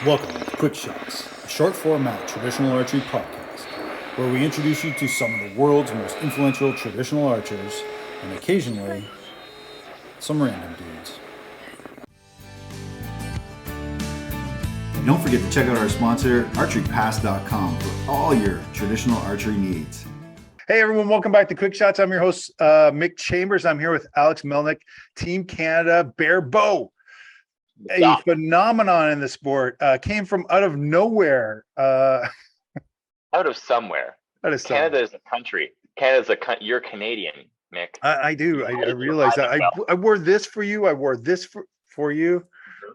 Welcome to Quick Shots, a short format traditional archery podcast, where we introduce you to some of the world's most influential traditional archers, and occasionally, some random dudes. And don't forget to check out our sponsor, archerypass.com, for all your traditional archery needs. Hey everyone, welcome back to Quick Shots. I'm your host, Mick Chambers. I'm here with Alex Melnik, Team Canada barebow. A phenomenon in the sport, came from out of nowhere. Out of somewhere. Canada is a country. You're Canadian, Mick. I do. I realize that. I wore this for you. I wore this for you.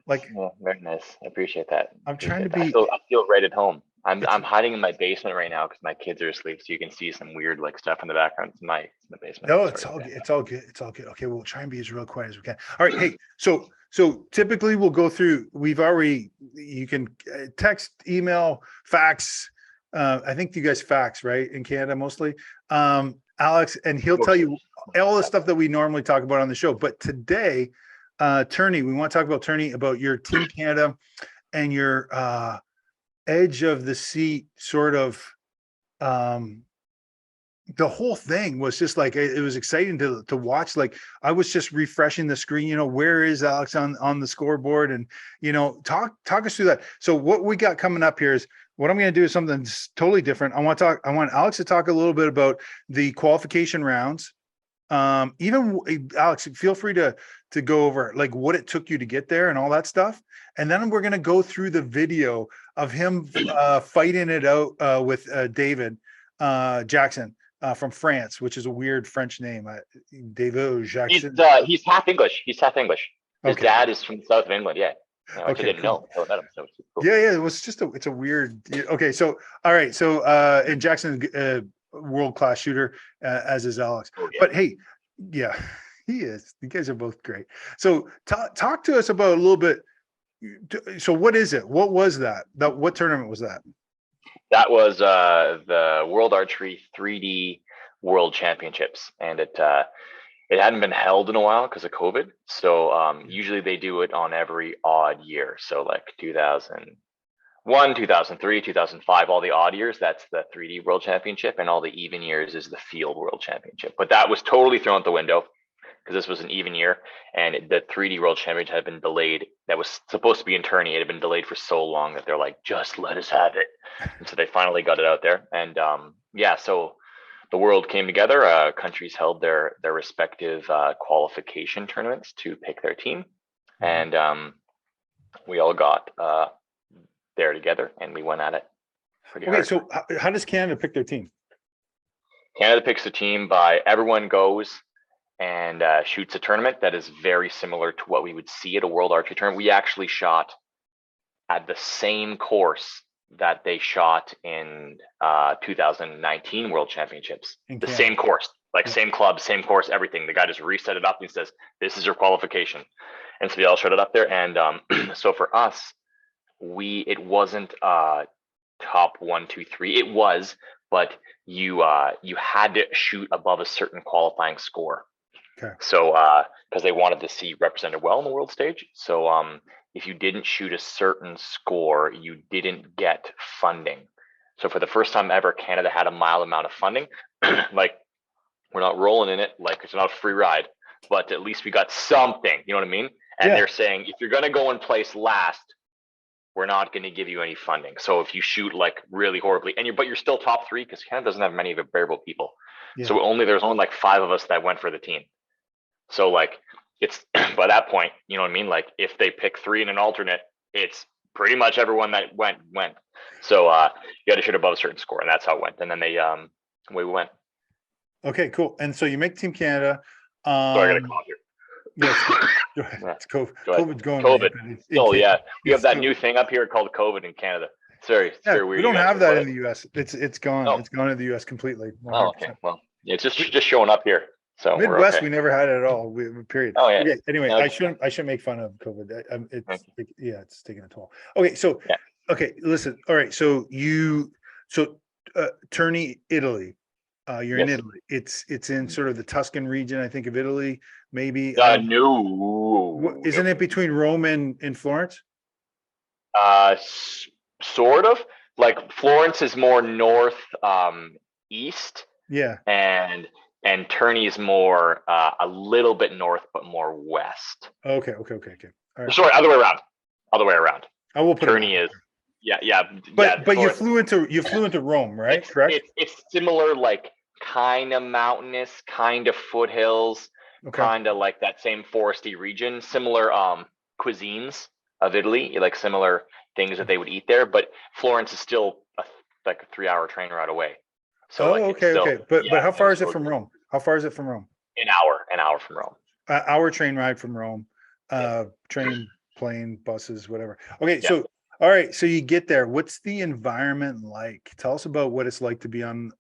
Like, very nice. I appreciate that. I'm trying to be. I feel right at home. I'm hiding in my basement right now because my kids are asleep, so you can see some weird stuff in the background. It's in the basement. No, it's all good. It's all good. It's all good. Okay, we'll try and be as real quiet as we can. All right. Hey, so typically we'll go through. You can text, email, fax. I think you guys fax, right, in Canada mostly. Alex, and he'll tell you all the stuff that we normally talk about on the show. But today, Turney, we want to talk about Turney, about your Team Canada and your edge of the seat sort of. The whole thing was just like, it was exciting to watch. Like, I was just refreshing the screen, where is Alex on the scoreboard, and talk us through that. So what we got coming up here is, what I'm going to do is something totally different. I want Alex to talk a little bit about the qualification rounds. Even Alex, feel free to go over like what it took you to get there and all that stuff. And then we're going to go through the video of him fighting it out with David Jackson from France, which is a weird French name. David Jackson. He's half English. His dad is from the south of England. Yeah. I didn't know until I met him. So cool. Yeah. It was just it's a weird. Okay. So, all right. So, and Jackson, world-class shooter, as is Alex. Oh, yeah. But hey, yeah, he is. You guys are both great. So talk to us about a little bit. So what is it? What was that? What tournament was that? That was the World Archery 3D World Championships, and it hadn't been held in a while because of COVID. So usually they do it on every odd year. So like 2001, 2003, 2005, all the odd years, that's the 3D World Championship, and all the even years is the Field World Championship. But that was totally thrown out the window because this was an even year, and the 3D World Championship had been delayed. That was supposed to be in Turney. It had been delayed for so long that they're like, just let us have it. And so they finally got it out there. And so the world came together. Countries held their respective qualification tournaments to pick their team. And we all got there together, and we went at it pretty hard. So how does Canada pick their team? Canada picks the team by everyone goes and shoots a tournament that is very similar to what we would see at a World Archery tournament. We actually shot at the same course that they shot in 2019 World Championships. The same course, same club, same course, everything. The guy just reset it up and he says, this is your qualification. And so we all showed it up there. And so for us, it wasn't top 1, 2, 3. It was, but you had to shoot above a certain qualifying score. Okay. So because they wanted to see represented well on the world stage. So if you didn't shoot a certain score, you didn't get funding. So for the first time ever, Canada had a mild amount of funding. Like, we're not rolling in it, like it's not a free ride, but at least we got something, you know what I mean? And They're saying, if you're going to go in place last, we're not going to give you any funding. So if you shoot like really horribly, but you're still top 3, because Canada doesn't have many of the barebow people. Yeah. So there's only like 5 of us that went for the team. So like, it's by that point, you know what I mean? Like, if they pick 3 in an alternate, it's pretty much everyone that went. So you had to shoot above a certain score, and that's how it went. And then we went. Okay, cool. And so you make Team Canada. So I got a call here. Yes, it's COVID. COVID's going. COVID. Yeah, we have that new thing up here called COVID in Canada. It's very weird. We don't have that in the US. It's gone. Oh. It's gone in the US completely. 100%. Oh, okay. Well, it's just showing up here. So Midwest, we never had it at all. Period. Oh yeah. Okay, anyway, I shouldn't make fun of COVID. It's taking a toll. Okay, so listen. All right, so Turney, Italy. You're in Italy. It's in sort of the Tuscan region, I think, of Italy. Maybe. No. Isn't it between Rome and Florence? Sort of. Like Florence is more north east, Yeah. and Turney is more a little bit north, but more west. Okay. All right. Sorry, other way around. Other way around. I will put Turney is yeah. But you Florence, flew into Rome, right? Correct. it's similar, like kind of mountainous, kind of foothills, Okay. kind of like that same foresty region. Similar cuisines of Italy, like similar things that they would eat there. But Florence is still like a 3-hour train ride away. So like Oh, it's okay, still okay. But how far is it still from Rome? How far is it from Rome? an hour from Rome. Hour train ride from Rome. Yeah. Train, plane, buses, whatever. Okay, Yeah. so all right, so you get there. What's the environment like? Tell us about what it's like to be in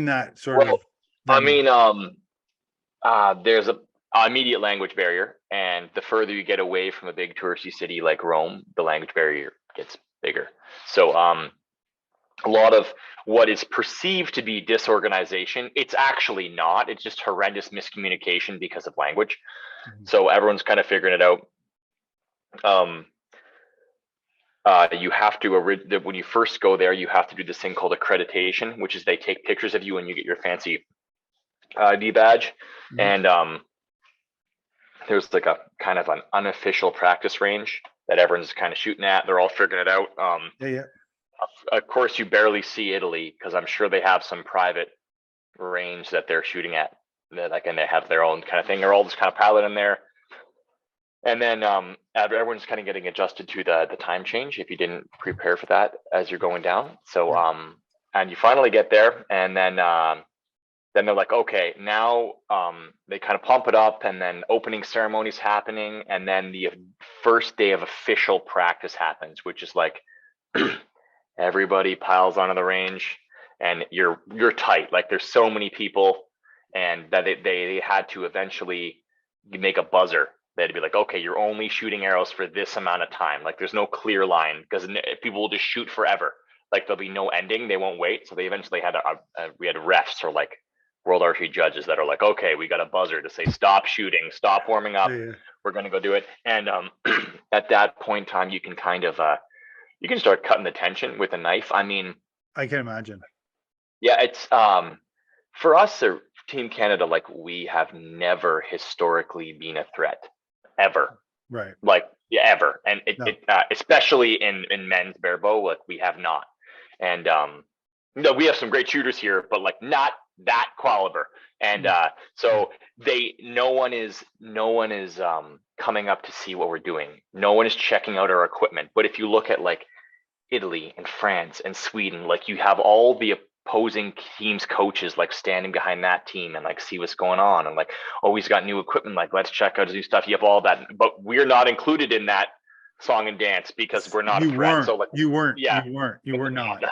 that sort Well, of I venue. mean, there's a immediate language barrier, and the further you get away from a big touristy city like Rome, the language barrier gets bigger. So, a lot of what is perceived to be disorganization, it's actually not. It's just horrendous miscommunication because of language. Mhm. So everyone's kind of figuring it out. You have to when you first go there, you have to do this thing called accreditation, which is they take pictures of you and you get your fancy ID badge, Mhm. and there's like a kind of an unofficial practice range that everyone's kind of shooting at. They're all figuring it out. Yeah. Of course, you barely see Italy because I'm sure they have some private range that they're shooting at. And they have their own kind of thing. They're all just kind of pilot in there. And then everyone's kind of getting adjusted to the time change if you didn't prepare for that as you're going down. So and you finally get there, and then they're like, okay, now they kind of pump it up, and then opening ceremonies happening, and then the first day of official practice happens, which is like everybody piles onto the range, and you're tight. Like there's so many people, and that they had to eventually make a buzzer. They had to be like, okay, you're only shooting arrows for this amount of time. Like there's no clear line because people will just shoot forever. Like there'll be no ending. They won't wait. So they eventually had we had refs or like World Archery judges that are like, okay, we got a buzzer to say stop shooting, stop warming up. Yeah. We're gonna go do it. And at that point in time, you can kind of you can start cutting the tension with a knife. I mean, I can imagine. yeah, it's for us, Team Canada, like we have never historically been a threat, ever, Right. like ever, and No. especially in men's barebow, like we have not. And no, we have some great shooters here, but like not that caliber. And so no one is coming up to see what we're doing. No one is checking out our equipment. But if you look at like Italy and France and Sweden, like you have all the opposing teams coaches like standing behind that team and like see what's going on, and like, oh, he's got new equipment, like let's check out his new stuff. You have all that, but we're not included in that song and dance because we're not a threat. So like, You weren't. yeah, You were not.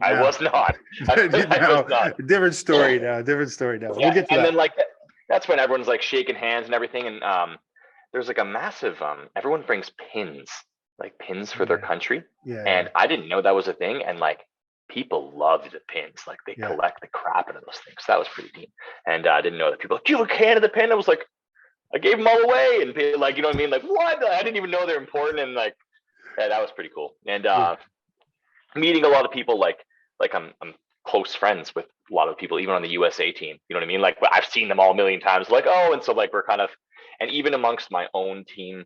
I was not. I was not. Different story now. Different story now. Yeah, We'll get to and that. then like that's when everyone's like shaking hands and everything, and there's like a massive everyone brings pins, like pins for their country, and I didn't know that was a thing, and like people love the pins, like they collect the crap out of those things. So that was pretty neat, and I didn't know that people like, do you have a Canada pin? I was like, I gave them all away, and people, like, you know what I mean? Like, what? I didn't even know they're important, and like, yeah, that was pretty cool. And meeting a lot of people, like I'm close friends with a lot of people, even on the USA team. You know what I mean? Like I've seen them all a million times. Like, oh, and so like we're kind of, and even amongst my own team,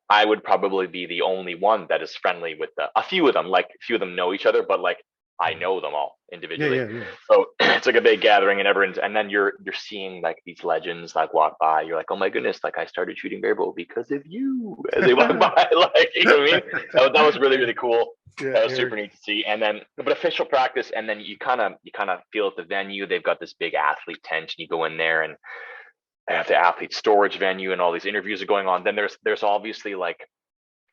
I would probably be the only one that is friendly with a few of them. Like a few of them know each other, but like I know them all individually. Yeah. So it's like a big gathering, and everyone's, and then you're seeing like these legends like walk by. You're like, oh my goodness, like I started shooting barebow because of you as they walk by. Like, you know what I mean? That was really, really cool. That was super neat to see. And then, but official practice, and then you kind of feel at the venue. They've got this big athlete tent, and you go in there, and they have the athlete storage venue, and all these interviews are going on. Then there's obviously like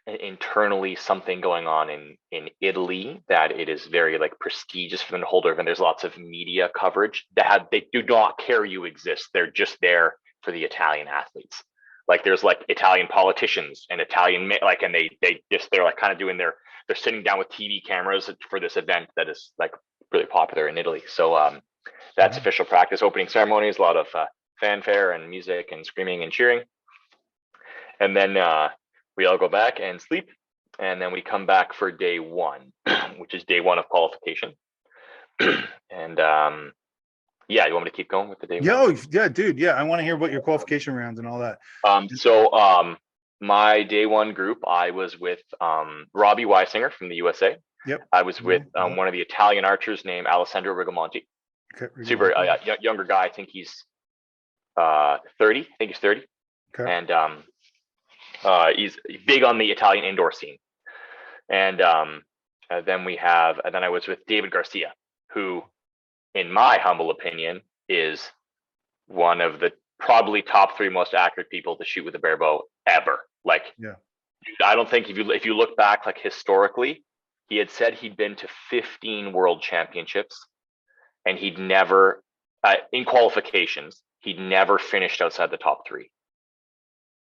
internally something going on in Italy that it is very like prestigious for them to hold over, and there's lots of media coverage that they do not care you exist. They're just there for the Italian athletes. Like there's like Italian politicians and Italian like, and they're like kind of doing they're sitting down with TV cameras for this event that is like really popular in Italy. So that's official practice. Opening ceremonies, a lot of fanfare and music and screaming and cheering, and then we all go back and sleep, and then we come back for day one, which is day one of qualification. And yeah, you want me to keep going with the day one? Yeah, dude. Yeah, I want to hear about your qualification rounds and all that. So my day one group, I was with Robbie Weisinger from the USA. Yep. I was with one of the Italian archers named Alessandro Rigamonti. Okay. Super younger guy. I think he's 30. I think he's 30. Okay. And he's big on the Italian indoor scene. And then I was with David Garcia, who, in my humble opinion, is one of the probably top 3 most accurate people to shoot with a barebow ever. Like, yeah. I don't think if you look back, like historically, he had said he'd been to 15 world championships, and he'd never, in qualifications, he'd never finished outside the top 3.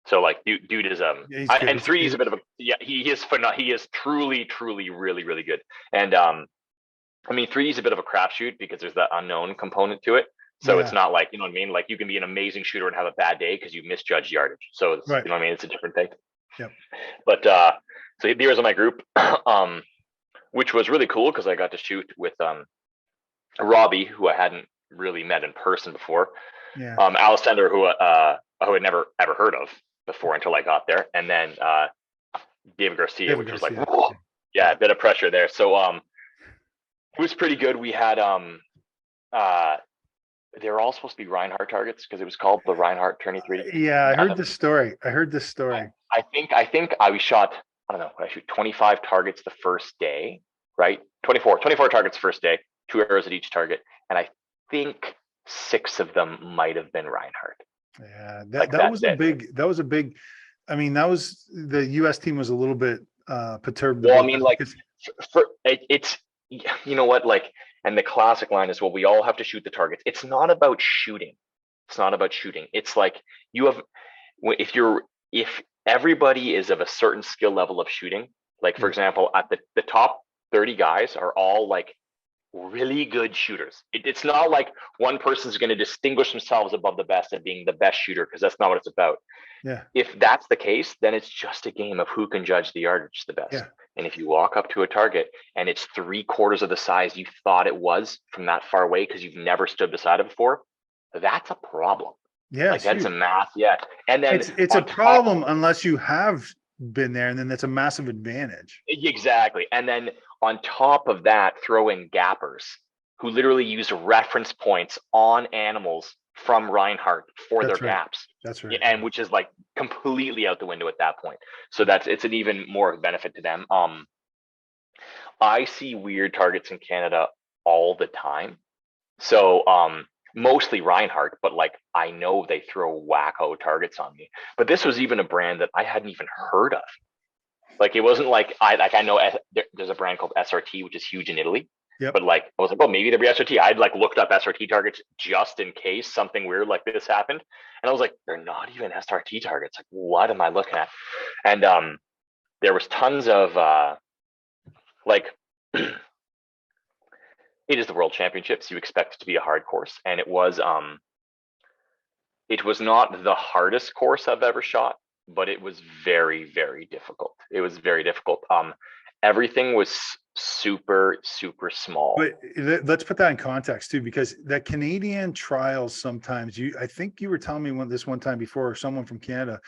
So like, dude is and 3D is a bit of a he is phenomenal. He is truly really really good. And I mean, 3D is a bit of a crapshoot because there's that unknown component to it. So it's not like, you know what I mean? Like, you can be an amazing shooter and have a bad day because you misjudged yardage. So it's, you know what I mean? It's a different thing. Yep. But so he was in my group, which was really cool because I got to shoot with Robbie, who I hadn't really met in person before. Yeah. Alessandro, who I had never ever heard of before until I got there, and then David Garcia, which was like, whoa, a bit of pressure there. So it was pretty good. We had they were all supposed to be Reinhardt targets because it was called the Reinhardt Turney 3D. Yeah, I heard this story. I think I shot, I don't know, I shoot 25 targets the first day, right? 24 targets first day, 2 arrows at each target, and I think 6 of them might have been Reinhardt. Yeah, that was a big. I mean, that was the U.S. team was a little bit perturbed. Well, I mean, like, it's you know what, like, and the classic line is, well, we all have to shoot the targets. It's not about shooting. It's like, if everybody is of a certain skill level of shooting, like, for example, at the top 30 guys are all like really good shooters. It's not like one person's going to distinguish themselves above the best at being the best shooter, because that's not what it's about. Yeah. If that's the case, then it's just a game of who can judge the yardage the best. Yeah. And if you walk up to a target and it's 3/4 of the size you thought it was from that far away because you've never stood beside it before, that's a problem. Yeah, like, that's a math. Yeah. And then it's a problem unless you have been there, and then that's a massive advantage. Exactly. And then on top of that, throw in gappers who literally use reference points on animals from Reinhardt for their gaps. That's right. And which is like completely out the window at that point. So it's an even more benefit to them. I see weird targets in Canada all the time. So mostly Reinhardt, but like, I know they throw wacko targets on me. But this was even a brand that I hadn't even heard of. Like, it wasn't like I know there's a brand called SRT, which is huge in Italy. Yep. But like, I was like, well, maybe there'll be SRT. I'd like looked up SRT targets just in case something weird like this happened. And I was like, they're not even SRT targets. Like, what am I looking at? And there was tons of like, it is the World Championships. You expect it to be a hard course, and it was not the hardest course I've ever shot, but it was very, very difficult. Everything was super small. But let's put that in context too, because the Canadian trials, sometimes I think you were telling me this one time before, or someone from Canada,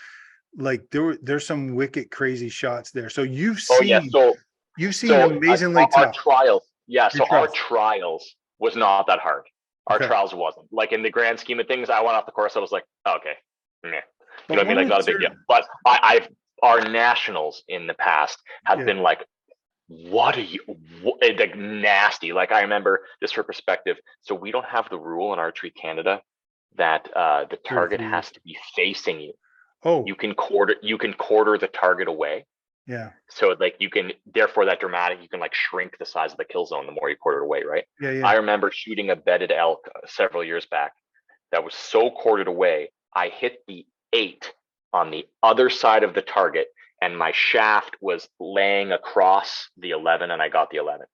like there's some wicked crazy shots there. So you've seen amazingly tough. Our trials. Yeah. So our trials was not that hard. Our trials wasn't, like, in the grand scheme of things. I went off the course. I was like, okay, meh. You know what I mean? Like, not a big deal. But our nationals in the past have been like, like, nasty. Like, I remember, just for perspective, so we don't have the rule in Archery Canada that the target has to be facing you. Oh, you can quarter the target away. Yeah. So like, you can, therefore that dramatic, you can like shrink the size of the kill zone the more you quarter it away, right? Yeah. I remember shooting a bedded elk several years back that was so quartered away, I hit the 8 on the other side of the target, and my shaft was laying across the 11, and I got the 11.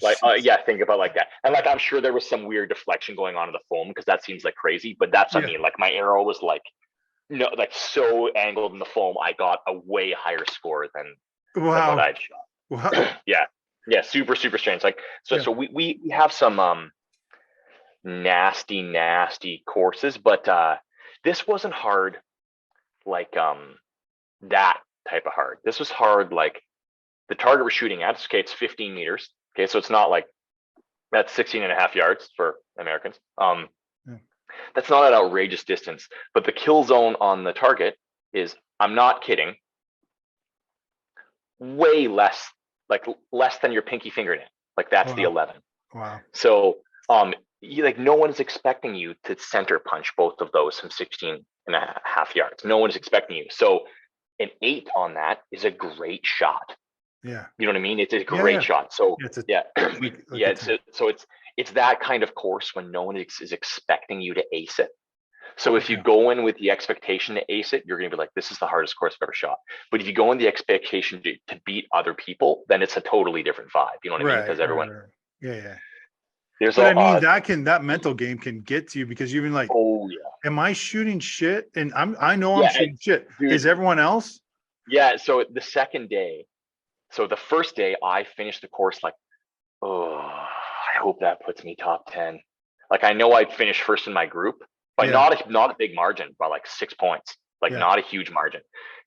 Like, think about like that. And like, I'm sure there was some weird deflection going on in the foam, because that seems like crazy, but that's what I mean. Like, my arrow was like no, like so angled in the foam, I got a way higher score than what Wow. I'd shot. Wow. Yeah. Yeah. Super, super strange. Like, so, Yeah. so we have some, nasty courses, but, this wasn't hard, like, that type of hard. This was hard. Like the target we're shooting at, okay, it's 15 meters. Okay. So it's not like that's 16 and a half yards for Americans. Yeah. That's not an outrageous distance, but the kill zone on the target is, I'm not kidding, way less, like less than your pinky fingernail. Like that's the Wow. 11. Wow. So, like no one's expecting you to center punch both of those from 16 and a half yards. No one's expecting you. So an 8 on that is a great shot. Yeah. You know what I mean? It's a Yeah. great Yeah. shot. So It's a, yeah, like it's a, so it's that kind of course when no one is expecting you to ace it. So if you yeah. go in with the expectation to ace it, you're going to be like, this is the hardest course I've ever shot. But if you go in the expectation to beat other people, then it's a totally different vibe. You know what I mean? Right. Because Right. everyone, Right. Yeah. Yeah. there's But I mean, a, that mental game can get to you because you're even like, oh yeah. am I shooting shit? And I know I'm Yeah, shooting shit. dude. Is everyone else? Yeah. So the second day, so the first day I finished the course like, oh, I hope that puts me top 10. Like I know I'd finish first in my group by Yeah. not a big margin, by like 6 points, like Yeah. not a huge margin.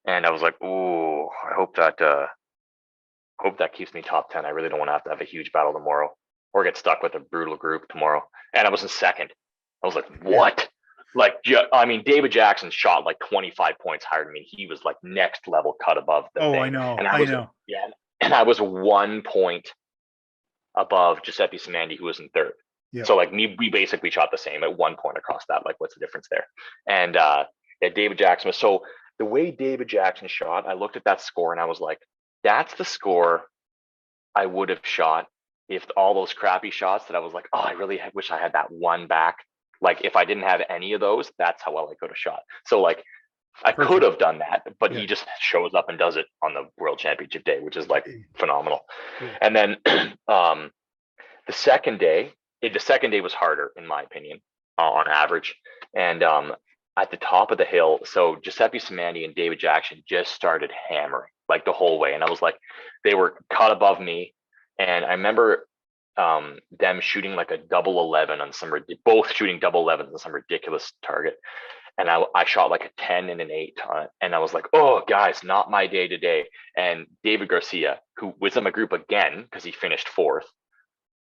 And I was like, oh, I hope that keeps me top 10. I really don't want to have a huge battle tomorrow or get stuck with a brutal group tomorrow. And I was in second. I was like, Yeah. what? Like, I mean, David Jackson shot like 25 points higher than me. He was like next level cut above the Oh, thing. I know. And I know. yeah, and I was 1 point above Giuseppe Simandi, who was in third. Yeah. So like we basically shot the same at 1 point across that. Like, what's the difference there? And yeah, David Jackson was, so the way David Jackson shot, I looked at that score and I was like, that's the score I would have shot if all those crappy shots that I was like, oh, I really wish I had that one back. Like if I didn't have any of those, that's how well I could have shot. So like I could Perfect. have done that, but Yeah. he just shows up and does it on the World Championship day, which is like phenomenal. Yeah. And then the second day, the second day was harder in my opinion, on average. And at the top of the hill, so Giuseppe Simandi and David Jackson just started hammering like the whole way, and I was like, they were cut above me, and I remember them shooting like a double 11 on some, both shooting double 11s on some ridiculous target, and I shot like a 10 and an 8 on it, and I was like, oh guys, not my day today. And David Garcia, who was in my group again because he finished fourth,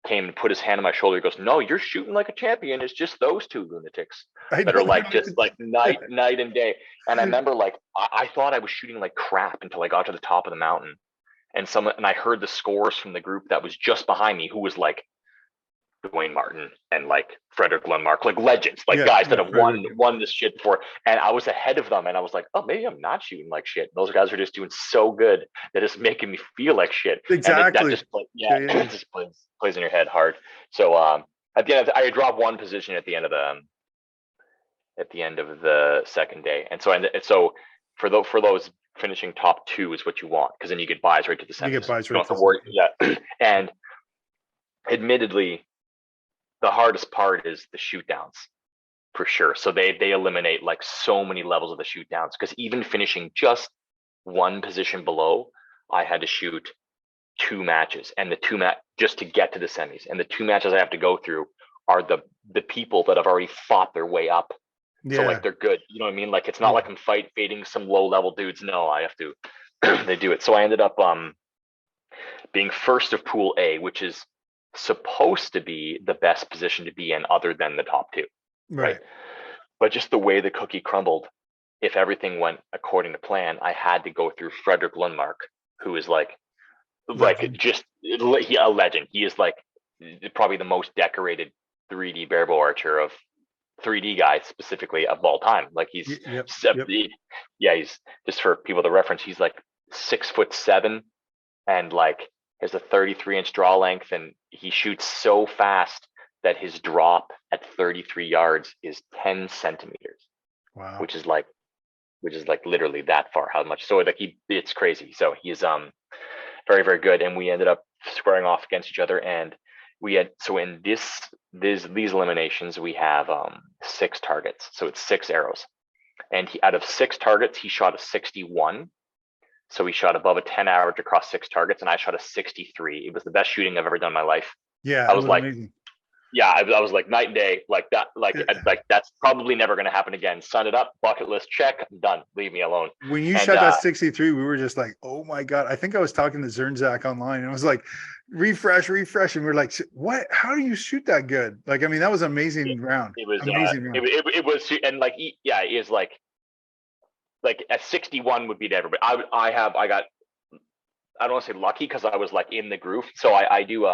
came and put his hand on my shoulder. He goes, no, you're shooting like a champion. It's just those two lunatics I that know. are like just like night and day. And I remember like I thought I was shooting like crap until I got to the top of the mountain, and I heard the scores from the group that was just behind me, who was like Dwayne Martin and like Frederick Lundmark, like legends, like Yeah. guys that Yeah. have Frederick. won this shit before. And I was ahead of them, and I was like, oh, maybe I'm not shooting like shit. Those guys are just doing so good that it's making me feel like shit. Exactly. And that just it just plays in your head hard. So at the end, I dropped one position at the end of the second day, and so for those finishing top 2 is what you want, because then you get buys right to the semis. You get buys You right don't to have to worry. the Yeah, and admittedly, the hardest part is the shoot downs for sure. So they eliminate like so many levels of the shoot downs, because even finishing just one position below, I had to shoot 2 matches, and just to get to the semis. And the 2 matches I have to go through are the people that have already fought their way up. Yeah. So like they're good. You know what I mean? Like it's not like I'm fading some low level dudes. No, I have to they do it. So I ended up being first of pool A, which is supposed to be the best position to be in other than the top 2. Right. But just the way the cookie crumbled, if everything went according to plan, I had to go through Frederick Lundmark, who is like just a legend. He is like probably the most decorated 3D barebow archer of 3D guys specifically of all time. Like he's he's, just for people to reference, he's like 6'7" and like has a 33-inch draw length, and he shoots so fast that his drop at 33 yards is 10 centimeters. Wow. Which is like literally that far. How much? So like it's crazy. So he's very, very good. And we ended up squaring off against each other, and we had, so in these eliminations we have 6 targets, so it's 6 arrows. and out of 6 targets, he shot a 61. So he shot above a 10 average across 6 targets, and I shot a 63. It was the best shooting I've ever done in my life. Yeah, I it was was like, amazing. yeah, I was like night and day, like that, like that's probably never going to happen again. Sign it up, bucket list check, I'm done. Leave me alone. When you And shot that 63, we were just like, oh my God. I think I was talking to Zernzak online and I was like, refresh. And we're like, what? How do you shoot that good? Like, I mean, that was an amazing round. it was, Amazing round. it was, and like, yeah, it is like a 61 would beat everybody. I got, I don't want to say lucky because I was like in the groove. So I do,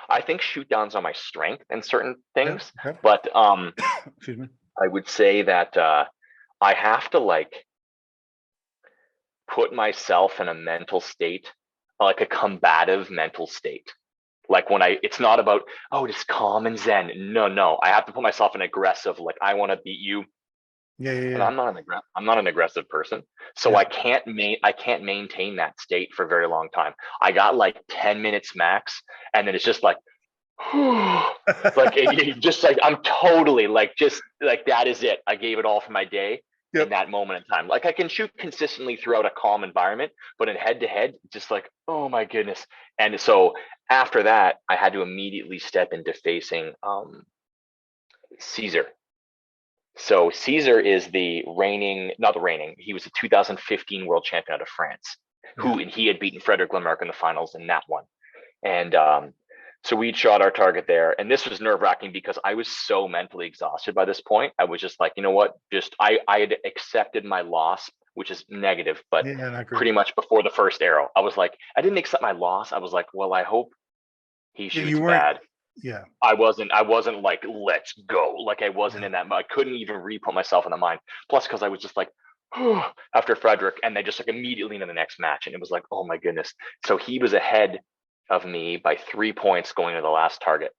I think shoot downs are my strength in certain Yeah. things, Okay. but Excuse me. I would say that I have to like put myself in a mental state, like a combative mental state. Like when it's not about, oh, just calm and zen. No, I have to put myself in aggressive, like I want to beat you. Yeah. And I'm not an aggressive person. So Yeah. I can't maintain that state for a very long time. I got like 10 minutes max. And then it's just like, like it just like I'm totally like just like that is it. I gave it all for my day in Yep. that moment in time. Like I can shoot consistently throughout a calm environment, but in head to head, just like oh my goodness. And so after that, I had to immediately step into facing Caesar. So Caesar is the reigning, not the reigning. He was the 2015 world champion out of France, who and he had beaten Frederick Lemarque in the finals in that one. And so we shot our target there, and this was nerve wracking because I was so mentally exhausted by this point. I was just like, you know what? Just I had accepted my loss, which is negative, but Yeah. Not great. pretty much before the first arrow, I was like, I didn't accept my loss. I was like, well, I hope he Yeah. shoots You weren't. bad. Yeah. I wasn't like, let's go. Like I wasn't in that. I couldn't even re-put myself in the mind. Plus, because I was just like, after Frederick, and they just like immediately into the next match, and it was like, oh my goodness. So he was ahead of me by 3 points going to the last target,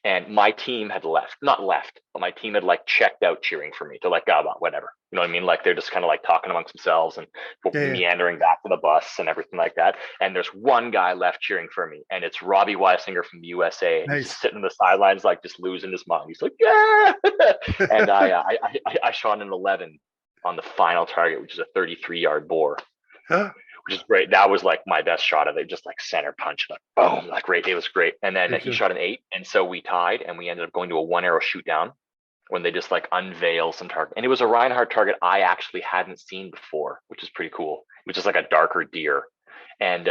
and my team had not left, but my team had like checked out cheering for me. To like, oh, whatever, you know what I mean? Like they're just kind of like talking amongst themselves and Yeah. meandering back to the bus and everything like that. And there's one guy left cheering for me, and it's Robbie Weisinger from the USA, and he's Nice. just sitting on the sidelines, like just losing his mind. He's like, yeah. And I shot an 11 on the final target, which is a 33-yard bore, Huh? which is great. That was like my best shot of it, just like center punch, like boom, like great. It was great. And then he shot an 8, and so we tied, and we ended up going to a 1-arrow shoot down when they just like unveil some target. And it was a Reinhardt target I actually hadn't seen before, which is pretty cool. It was just like a darker deer, and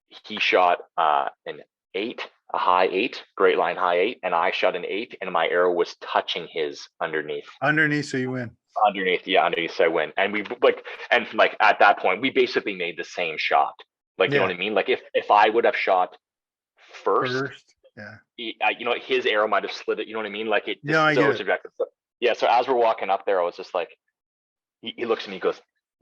he shot an 8, a high 8, great line high 8, and I shot an 8, and my arrow was touching his underneath. Underneath, so you win. Underneath, yeah, underneath, so I win. And we like, and like at that point, we basically made the same shot. Like, you know what I mean? Like if I would have shot first, yeah, you know, his arrow might have slid it. You know what I mean? Like it. No, I get it. Subjective. So, yeah. So as we're walking up there, I was just like, he looks at me, he goes,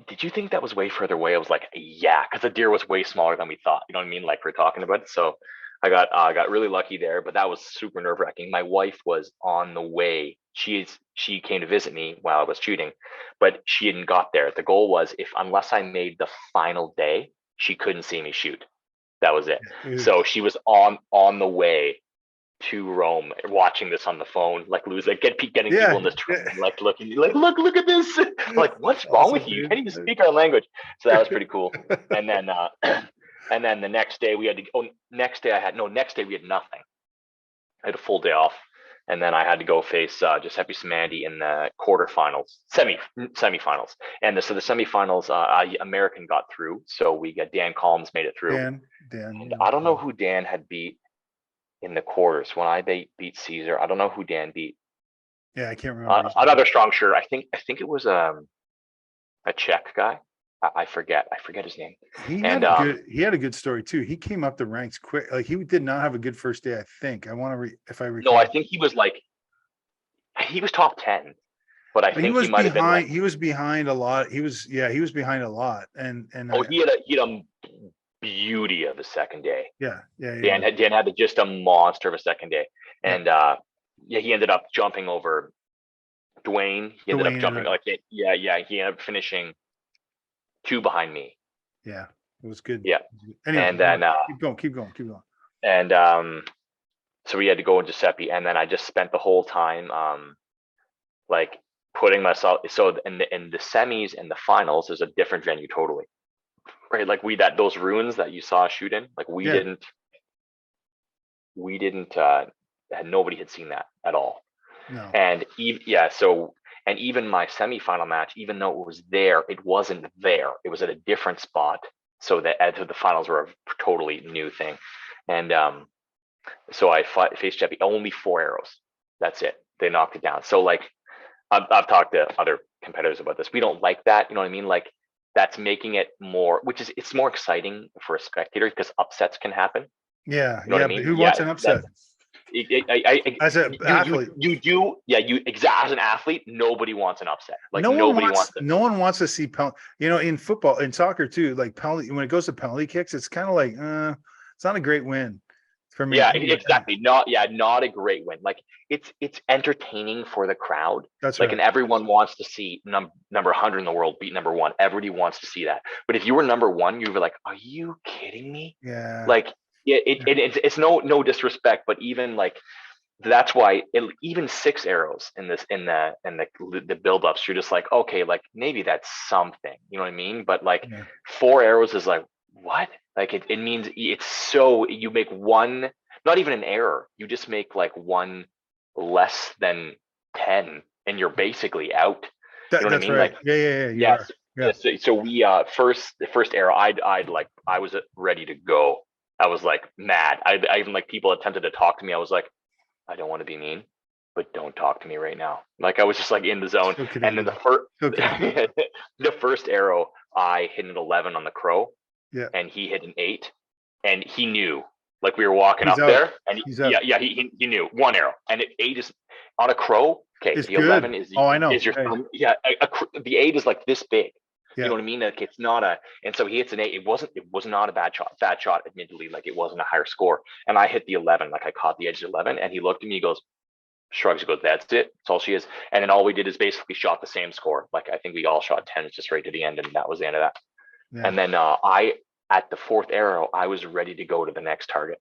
"Did you think that was way further away?" I was like, "Yeah," because the deer was way smaller than we thought. You know what I mean? Like we're talking about it. So I got really lucky there, but that was super nerve wracking. My wife was on the way. She came to visit me while I was shooting, but she hadn't got there. The goal was unless I made the final day, she couldn't see me shoot. That was it. So she was on the way to Rome, watching this on the phone, like getting people in this train, like looking, like look at this, like what's wrong with you? You can't even speak our language. So that was pretty cool. And then and then the next day we had to. Next day we had nothing. I had a full day off, and then I had to go face Giuseppe Simandi in the quarterfinals, semifinals, and so the semifinals, American got through, so we got Dan Collins made it through. Dan. And I don't know who Dan had beat in the quarters when I beat Caesar. I don't know who Dan beat. Yeah, I can't remember. Another strong shooter. I think it was a Czech guy. I forget his name. He had a good story too. He came up the ranks quick. Like he did not have a good first day, I think. I want to if I recall. No, I think he was top 10. But I think he might have been like, he was behind a lot. He was behind a lot. And he had a beauty of a second day. Yeah. Dan had just a monster of a second day. And he ended up jumping over Dwayne. He ended up jumping he ended up finishing 2 behind me. Yeah, it was good. Yeah. Anyway, and then keep going. And so we had to go in Giuseppe, and then I just spent the whole time like putting myself, so in the semis and the finals, there's a different venue totally, right? Like those ruins that you saw shoot in, like we Yeah. didn't nobody had seen that at all. No. And even my semifinal match, even though it was there, it wasn't there. It was at a different spot. So the finals were a totally new thing. And so I faced Jeppy, only 4 arrows. That's it. They knocked it down. So like I've talked to other competitors about this. We don't like that. You know what I mean? Like that's making it more, it's more exciting for a spectator because upsets can happen. Yeah. You know what I But mean? who wants an upset? As an athlete, as an athlete, nobody wants an upset. Like no one wants to see in football, in soccer too, like penalty, when it goes to penalty kicks, it's kind of like it's not a great win for me. Yeah, exactly. Not a great win. Like it's entertaining for the crowd. That's like, right. And everyone wants to see number 100 in the world beat number 1. Everybody wants to see that. But if you were number 1, you were like, are you kidding me? Yeah. Like it's no disrespect, but even like that's why even 6 arrows in the build-ups, you're just like, okay, like maybe that's something, you know what I mean? But like 4 arrows is like, what? Like it means it's so, you make one, not even an error, you just make like one less than 10 and you're basically out. You know what I mean? Right. Like so we the first arrow, I was ready to go. I was like mad. I even like people attempted to talk to me. I was like, I don't want to be mean, but don't talk to me right now. Like I was just like in the zone. And then the first arrow, I hit an 11 on the crow. Yeah. And he hit an 8, and he knew. Like we were walking up there, and he knew 1 arrow, and 8 is on a crow. Okay, the 11 is I know. Is your the 8 is like this big. You know what I mean? Like it's not and so he hits an 8. It was not a bad shot, admittedly, like it wasn't a higher score. And I hit the 11, like I caught the edge of 11, and he looked at me, he goes, shrugs, he goes, that's it. That's all she is. And then all we did is basically shot the same score. Like I think we all shot 10 just right to the end, and that was the end of that. Yeah. And then at the 4th arrow, I was ready to go to the next target.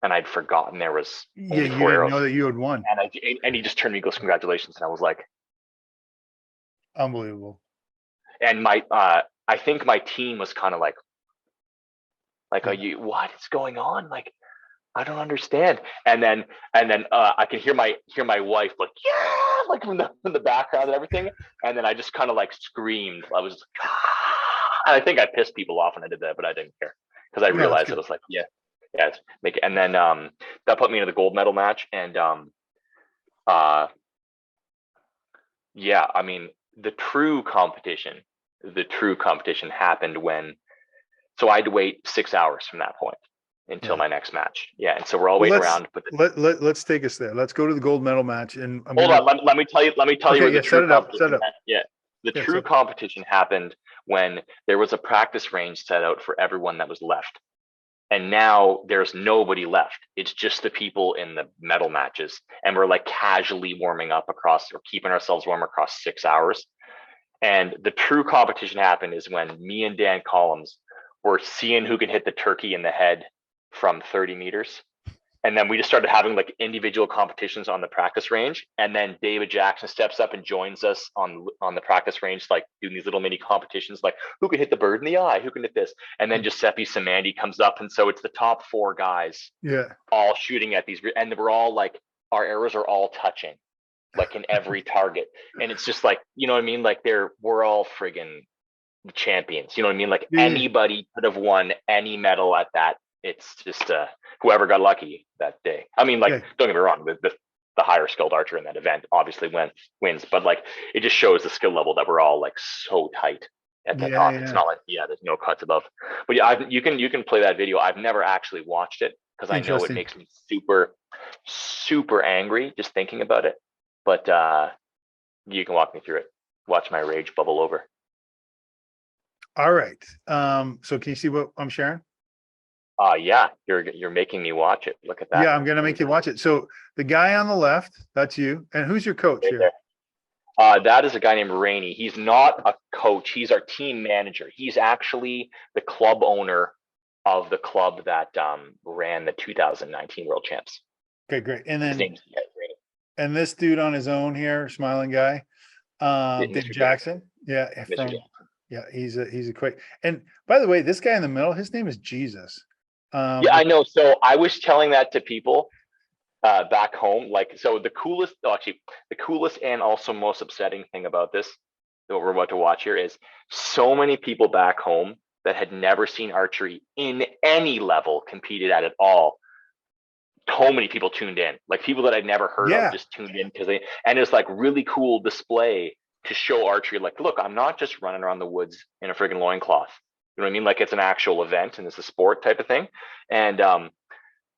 And I'd forgotten there was only 4 arrows. Know that you had won. And he just turned to me and goes, congratulations. And I was like, unbelievable. And I think my team was kind of like, are you, what is going on? Like, I don't understand. And then I can hear my wife like, yeah, like from the background and everything. And then I just kind of like screamed. I was like, and I think I pissed people off when I did that, but I didn't care because I realized it was like, make it. And then that put me into the gold medal match. And I mean, the true competition happened when, so I had to wait 6 hours from that point until my next match. Yeah. And so we're all waiting around. Let's take us there. Let's go to the gold medal match. And hold on, let me tell you where the true competition. The true competition happened when there was a practice range set out for everyone that was left. And now there's nobody left. It's just the people in the medal matches. And we're like casually warming up keeping ourselves warm across 6 hours. And the true competition happened is when me and Dan Collins were seeing who can hit the turkey in the head from 30 meters. And then we just started having like individual competitions on the practice range. And then David Jackson steps up and joins us on the practice range, like doing these little mini competitions, like who can hit the bird in the eye, who can hit this. And then Giuseppe Samandi comes up. And so it's the top 4 guys all shooting at these. And we're all like, our arrows are all touching, like in every target. And it's just like, you know what I mean? Like we're all friggin' champions. You know what I mean? Like anybody could have won any medal at that. It's just whoever got lucky that day. I mean, like, don't get me wrong, the higher skilled archer in that event obviously wins, but like it just shows the skill level that we're all like so tight at the top. It's not like there's no cuts above. But you can play that video. I've never actually watched it because I know it makes me super, super angry just thinking about it. But you can walk me through it. Watch my rage bubble over. All right. So can you see what I'm sharing? You're making me watch it. Look at that. Yeah, I'm gonna make you watch it. So the guy on the left, that's you. And who's your coach here? That is a guy named Rainey. He's not a coach. He's our team manager. He's actually the club owner of the club that ran the 2019 World Champs. Okay, great. And then and this dude on his own here, smiling guy, Dave Mr. Jackson. Yeah, Mr. from Jackson. yeah, he's a quick. And by the way, this guy in the middle, his name is Jesus. Yeah, I know. So I was telling that to people back home. Like, so the coolest, actually, the coolest and also most upsetting thing about this, what we're about to watch here, is so many people back home that had never seen archery in any level competed at it all. So many people tuned in, like people that I'd never heard of just tuned in because and it's like really cool display to show archery. Like, look, I'm not just running around the woods in a friggin' loincloth. You know what I mean? Like, it's an actual event and it's a sport type of thing. And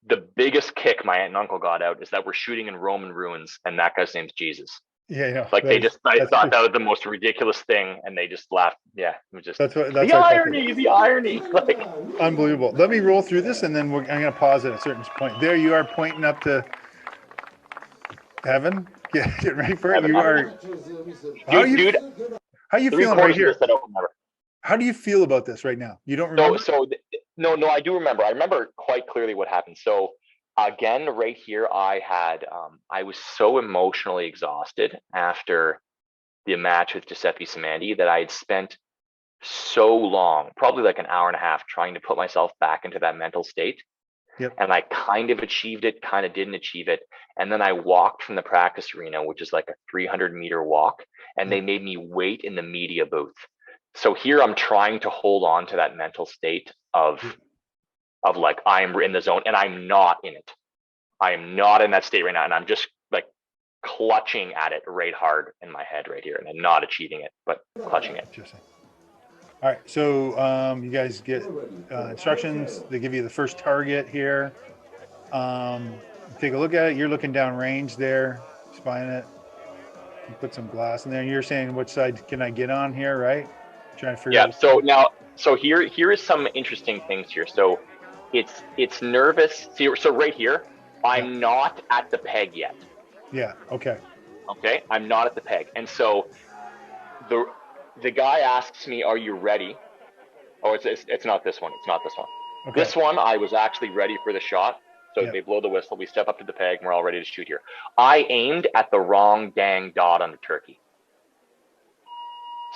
the biggest kick my aunt and uncle got out is that we're shooting in Roman ruins and that guy's name's Jesus. Yeah, Like, I thought that was the most ridiculous thing, and they just laughed. Yeah, it was just that's the irony, the irony. Like, unbelievable. Let me roll through this, and then I'm going to pause at a certain point. There you are, pointing up to heaven. Get ready for it. You are, dude. How you feeling right here? I don't remember. How do you feel about this right now? You don't remember? No, I do remember. I remember quite clearly what happened. So again, right here, I was so emotionally exhausted after the match with Giuseppe Samandi that I had spent so long, probably like an hour and a half, trying to put myself back into that mental state. Yep. And I kind of achieved it, kind of didn't achieve it. And then I walked from the practice arena, which is like a 300-meter walk, and they made me wait in the media booth. So here I'm trying to hold on to that mental state of like, I'm in the zone, and I'm not in it. I am not in that state right now, and I'm just like clutching at it right hard in my head right here, and I'm not achieving it, but clutching it. Interesting. All right, so you guys get instructions. They give you the first target here. Take a look at it. You're looking down range there, spying it. You put some glass in there. You're saying, which side can I get on here, right? Trying to figure out. So here is some interesting things here. So it's nervous. See, so right here, I'm not at the peg yet. Yeah. Okay. Okay, I'm not at the peg, and so the guy asks me, "Are you ready?" Oh, it's not this one. It's not this one. Okay. This one, I was actually ready for the shot. So they blow the whistle. We step up to the peg, and we're all ready to shoot here. I aimed at the wrong dang dot on the turkey.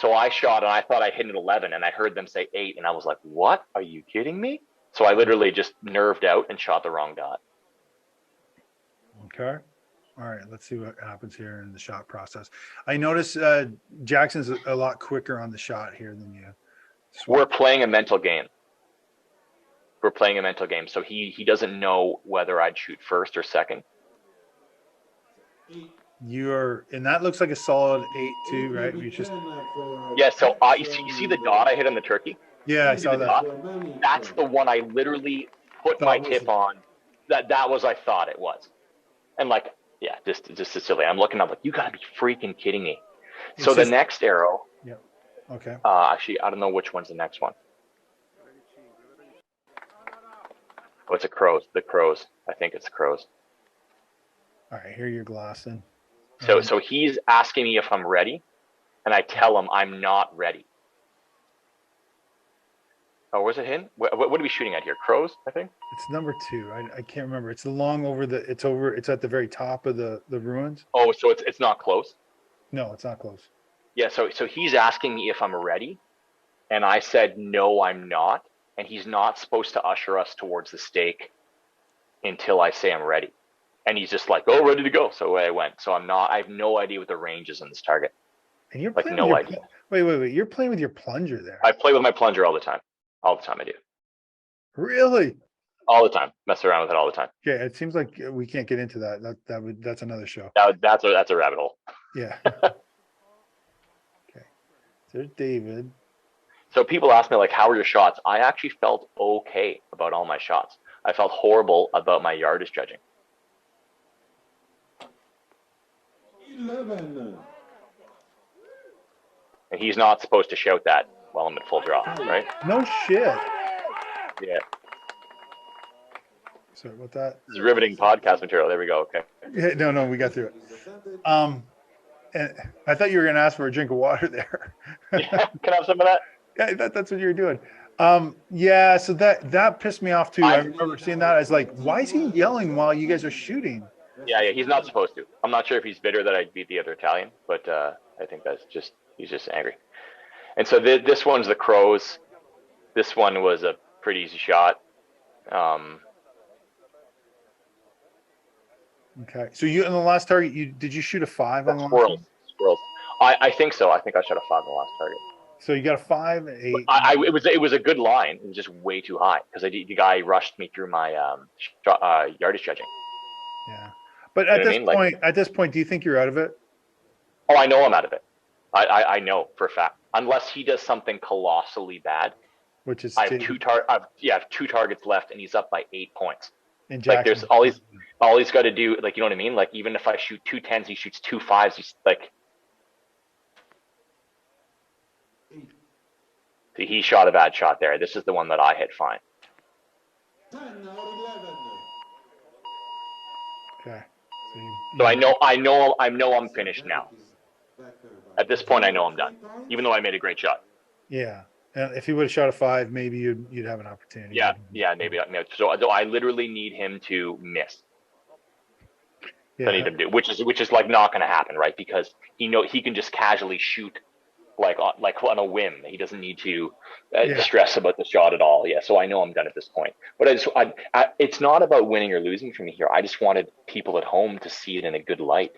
So I shot, and I thought I hit an 11, and I heard them say 8, and I was like, "What? Are you kidding me?" So I literally just nerved out and shot the wrong dot. Okay. All right. Let's see what happens here in the shot process. I notice Jackson's a lot quicker on the shot here than you. We're playing a mental game. So he doesn't know whether I'd shoot first or second. And that looks like a solid 8-2, right? You just so you see the dot I hit on the turkey? Yeah, I saw that. That's the one I literally put my tip on. That was, I thought it was. And like, yeah, just silly. I'm looking up like, you gotta be freaking kidding me. So the next arrow. Yeah. Okay. Actually, I don't know which one's the next one. Oh, it's a crows. The crows. I think it's crows. All right, here you're glassing. So he's asking me if I'm ready, and I tell him I'm not ready. Oh, where's it hidden? What are we shooting at here? Crows, I think. It's number 2. I can't remember. It's along over the. It's at the very top of the ruins. Oh, so it's not close. No, it's not close. Yeah. So he's asking me if I'm ready, and I said no, I'm not. And he's not supposed to usher us towards the stake until I say I'm ready. And he's just like, "Oh, ready to go." So away I went. So I'm not. I have no idea what the range is on this target. And you're like no idea. Wait. You're playing with your plunger there. I play with my plunger all the time. All the time I do. Really? All the time. Mess around with it all the time. Yeah, it seems like we can't get into that. That's another show. That's a rabbit hole. Yeah. Okay. There's David. So people ask me, like, how are your shots? I actually felt okay about all my shots. I felt horrible about my yardage judging. 11. And he's not supposed to shout that while I'm at full draw, right? No shit. Yeah. Sorry about that. This is riveting podcast material. There we go. Okay. Yeah, no, we got through it. And I thought you were going to ask for a drink of water there. Yeah, can I have some of that? Yeah, that's what you were doing. Yeah, so that pissed me off too. I remember seeing that. I was like, why is he yelling while you guys are shooting? Yeah, he's not supposed to. I'm not sure if he's bitter that I beat the other Italian, but I think he's just angry. And so this one's the crows. This one was a pretty easy shot. Okay. So you, in the last target, did you shoot a 5 on the last Squirrels. one? Squirrels. I think so. I think I shot a 5 on the last target. So you got a 5, 8. It was a good line. It was just way too high because the guy rushed me through my yardage judging. Yeah. But at this point, do you think you're out of it? Oh, I know I'm out of it. I know for a fact. Unless he does something colossally bad. Which is I have two targets left, and he's up by 8 points. And like there's all he's got to do, like, you know what I mean? Like, even if I shoot 2 10s, he shoots 2 5s. He's like, he shot a bad shot there. This is the one that I hit fine. 10 or 11. Okay. So I know I'm finished now. At this point, I know I'm done, even though I made a great shot. Yeah. And if he would have shot a 5, maybe you'd have an opportunity. Yeah, maybe. So I literally need him to miss. Yeah. I need him to do, which is like not going to happen, right? Because he can just casually shoot like on a whim. He doesn't need to stress about the shot at all. Yeah. So I know I'm done at this point. But it's not about winning or losing for me here. I just wanted people at home to see it in a good light.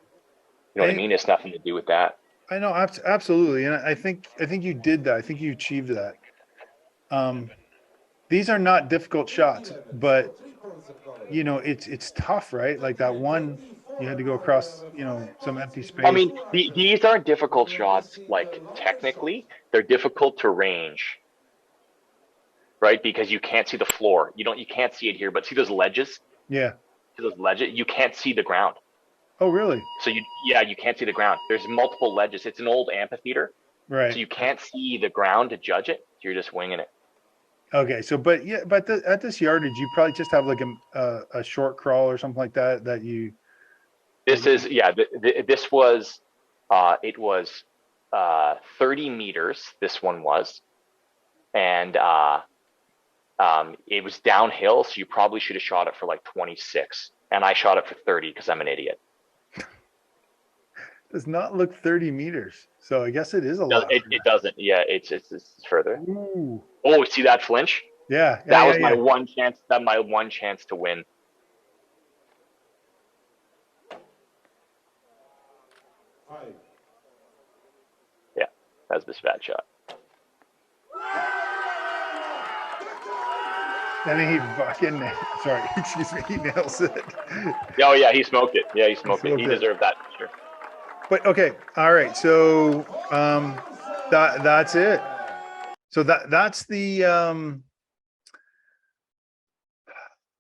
You know what I mean? It's nothing to do with that. I know, absolutely, and I think you did that. I think you achieved that. These are not difficult shots, but you know, it's tough, right? Like that one, you had to go across, you know, some empty space. I mean, these aren't difficult shots. Like, technically, they're difficult to range, right? Because you can't see the floor. You can't see it here, but see those ledges? Yeah. See those ledges? You can't see the ground. Oh, really? So you can't see the ground. There's multiple ledges. It's an old amphitheater. Right. So you can't see the ground to judge it. You're just winging it. Okay. So, but at this yardage, you probably just have like a short crawl or something like that This was, it was 30 meters. This one was, and it was downhill. So you probably should have shot it for like 26, and I shot it for 30 because I'm an idiot. Does not look 30 meters. So I guess it is a lot. It doesn't. Yeah, it's further. Ooh. Oh, see that flinch? Yeah. That was my one chance. That my one chance to win. Yeah, that's this bad shot. And he fucking, sorry, excuse me, he nails it. Oh yeah, he smoked it. Yeah, he smoked it. He deserved that for sure. But okay, all right. So that's it. So that's the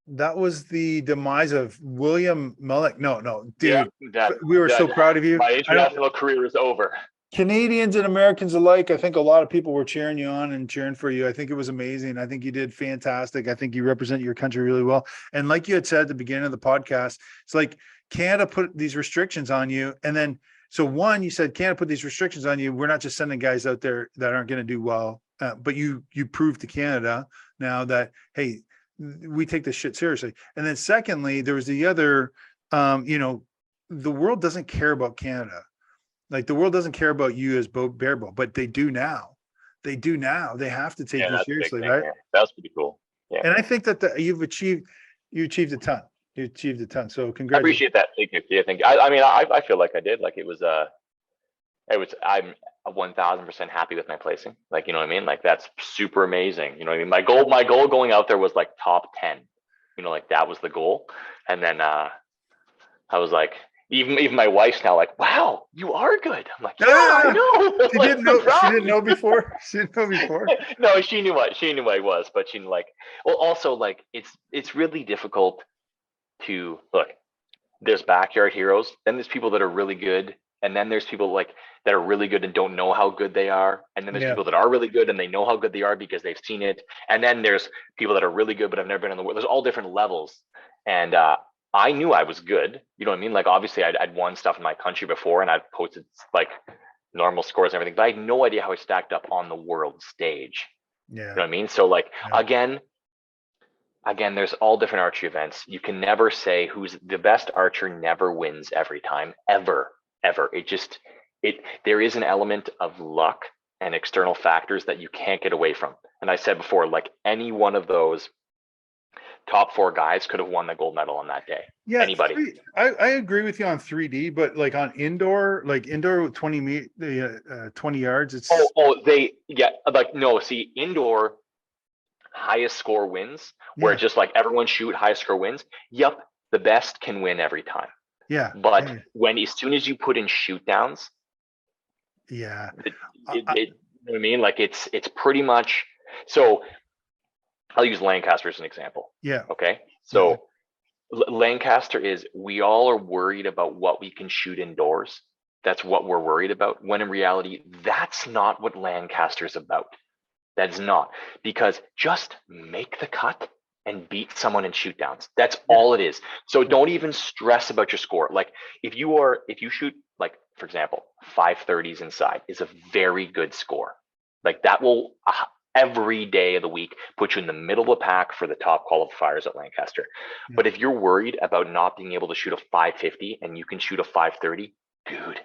that was the demise of William Melnik. No, dude. Yeah, we were so proud of you. My international career is over. Canadians and Americans alike, I think a lot of people were cheering you on and cheering for you. I think it was amazing. I think you did fantastic. I think you represent your country really well. And like you had said at the beginning of the podcast, it's like Canada put these restrictions on you, and then so one, you said Canada put these restrictions on you. We're not just sending guys out there that aren't going to do well, but you proved to Canada now that, hey, we take this shit seriously. And then secondly, there was the other, the world doesn't care about Canada. Like the world doesn't care about you as barebow, but they do now. They do now. They have to take you seriously, right? Yeah. That's pretty cool. Yeah. And I think that you achieved a ton. You achieved a ton. So congratulations. I appreciate that. Thank you. Yeah, thank you. I feel like I did. Like I'm 1000% happy with my placing. Like, you know what I mean? Like that's super amazing. You know what I mean? My goal going out there was like top 10, like that was the goal. And then, I was like, even my wife's now like, wow, you are good. I'm like, yeah, I know. She didn't know. She didn't know before. She didn't know before. No, she knew what I was, but she like. Well, also like it's really difficult to look. There's backyard heroes. Then there's people that are really good, and then there's people like that are really good and don't know how good they are. And then there's people that are really good and they know how good they are because they've seen it. And then there's people that are really good but have never been in the world. There's all different levels, and I knew I was good. You know what I mean? Like, obviously, I'd won stuff in my country before, and I've posted, like, normal scores and everything, but I had no idea how I stacked up on the world stage. Yeah. You know what I mean? So, like, again, there's all different archery events. You can never say who's the best archer never wins every time, ever. It there is an element of luck and external factors that you can't get away from. And I said before, like any one of those top 4 guys could have won the gold medal on that day. Yeah, Anybody. I agree with you on 3D, but like on indoor, like indoor 20 yards, it's See, indoor highest score wins, where Yeah. just like everyone shoot, highest score wins. Yep, the best can win every time. yeah. But yeah, as soon as you put in shoot downs, yeah. you know what I mean? Like it's pretty much. So I'll use Lancaster as an example. Yeah. Okay. So Lancaster we all are worried about what we can shoot indoors. That's what we're worried about. When in reality, that's not what Lancaster's about. That's not, because just make the cut and beat someone in shoot downs. That's all it is. So don't even stress about your score. Like if you shoot, like, for example, 530s inside is a very good score. Like that will every day of the week put you in the middle of the pack for the top qualifiers at Lancaster. But if you're worried about not being able to shoot a 550 and you can shoot a 530, dude,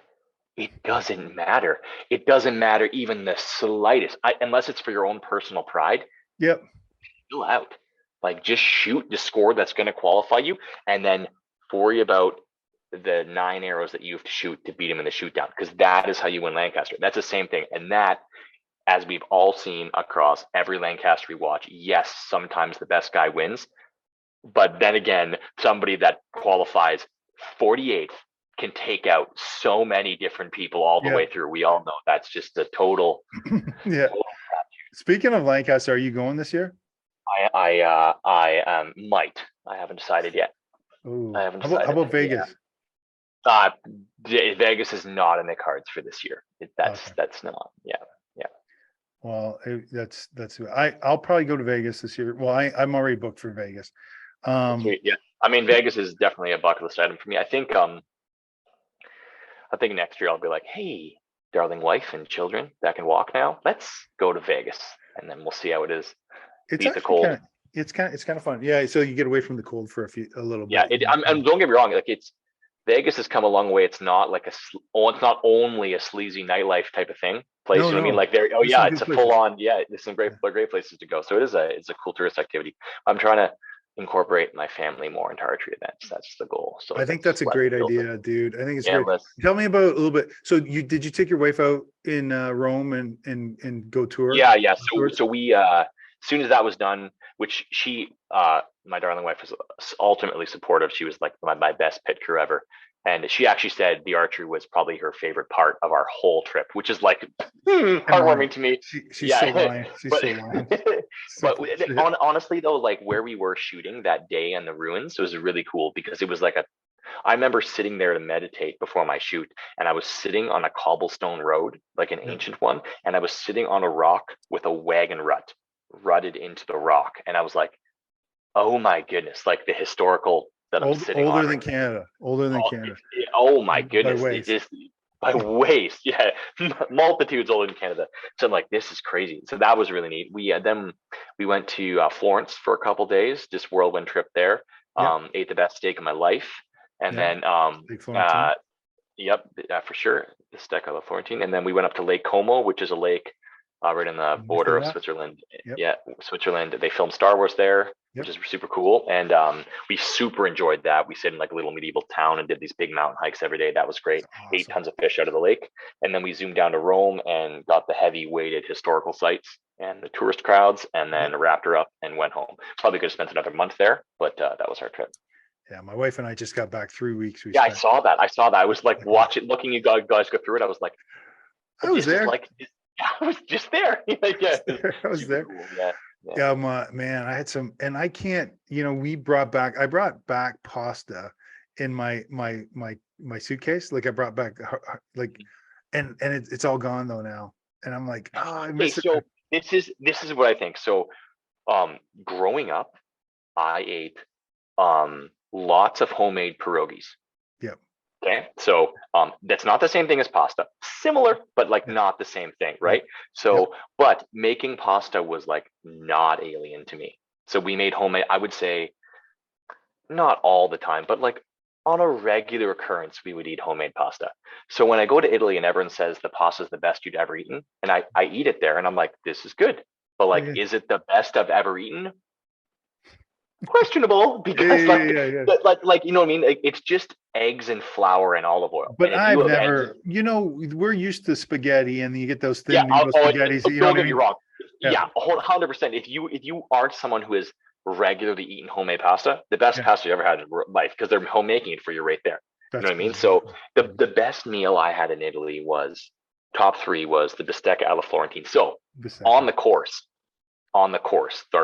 it doesn't matter. It doesn't matter even the slightest, unless it's for your own personal pride. Yep. Chill out. Like just shoot the score that's going to qualify you, and then worry about the 9 arrows that you have to shoot to beat him in the shoot down, because that is how you win Lancaster. That's the same thing. And that, as we've all seen across every Lancaster we watch, yes, sometimes the best guy wins. But then again, somebody that qualifies 48th can take out so many different people all the way through. We all know that's just a total. Total. Speaking of Lancaster, are you going this year? I might. I haven't decided yet. Ooh. I haven't decided. How about Vegas? Vegas is not in the cards for this year. That's not. Yeah. Well, I'll probably go to Vegas this year. Well, I'm already booked for Vegas. Yeah. I mean, Vegas is definitely a bucket list item for me. I think next year I'll be like, hey, darling wife and children that can walk now, let's go to Vegas, and then we'll see how it is. It's Beat the cold. It's kind of fun. Yeah. So you get away from the cold for a little bit. Yeah. And don't get me wrong. Like Vegas has come a long way. It's not like it's not only a sleazy nightlife type of place. No, you know what I mean? Like it's a full on. Yeah, there's some great places to go. So it's a cool tourist activity. I'm trying to incorporate my family more into archery events. That's the goal. So I think that's a great idea, dude. I think it's great. Tell me about a little bit. So did you take your wife out in Rome and go tour? Yeah. So we as soon as that was done, which she my darling wife was ultimately supportive. She was like my best pit crew ever. And she actually said the archery was probably her favorite part of our whole trip, which is like heartwarming to me. She's so lying. She's so lying. But honestly, though, like where we were shooting that day in the ruins, it was really cool because it was like I remember sitting there to meditate before my shoot, and I was sitting on a cobblestone road, like an ancient one, and I was sitting on a rock with a wagon rutted into the rock. And I was like, oh my goodness, like the historical that I'm sitting on. Older than Canada. Oh my goodness. By ways. Yeah. Multitudes older than Canada. So I'm like, this is crazy. So that was really neat. We went to Florence for a couple days, just whirlwind trip there. Ate the best steak of my life. And then for sure. The steak of la Florentine. And then we went up to Lake Como, which is a lake right in the border of Switzerland. Yeah, Switzerland. They filmed Star Wars there, which is super cool. And we super enjoyed that. We stayed in like a little medieval town and did these big mountain hikes every day. That was great. Awesome. Ate tons of fish out of the lake. And then we zoomed down to Rome and got the heavy weighted historical sites and the tourist crowds, and then wrapped her up and went home. Probably could have spent another month there, but that was our trip. Yeah, my wife and I just got back 3 weeks. I saw that. I was like looking you guys go through it. I was like, I was there. I was just there. I was there. Cool. Yeah, man, I had some, and I can't, I brought back pasta in my suitcase. Like I brought back and it's all gone though now. And I'm like, I miss it. So this is what I think. So growing up, I ate lots of homemade pierogies. Yep. Okay, so that's not the same thing as pasta. Similar, but like not the same thing, right? So, but making pasta was like not alien to me. So we made homemade, I would say not all the time, but like on a regular occurrence, we would eat homemade pasta. So when I go to Italy and everyone says the pasta is the best you'd ever eaten, and I eat it there and I'm like, this is good. But like, Yeah. is it the best I've ever eaten? Questionable, because Yeah. like you know what I mean? Like, it's just eggs and flour and olive oil. But And if you I've have eggs, never, we're used to spaghetti and you get those yeah, thin noodle spaghettis, you know don't what I get me mean? wrong. Yeah. Yeah, 100%. If you aren't someone who is regularly eating homemade pasta, the best Yeah. pasta you ever had in life, because they're homemaking it for you right there. You know That's what I mean? good. So the best meal I had in Italy was top three was the bistecca alla Florentine. So on the course, our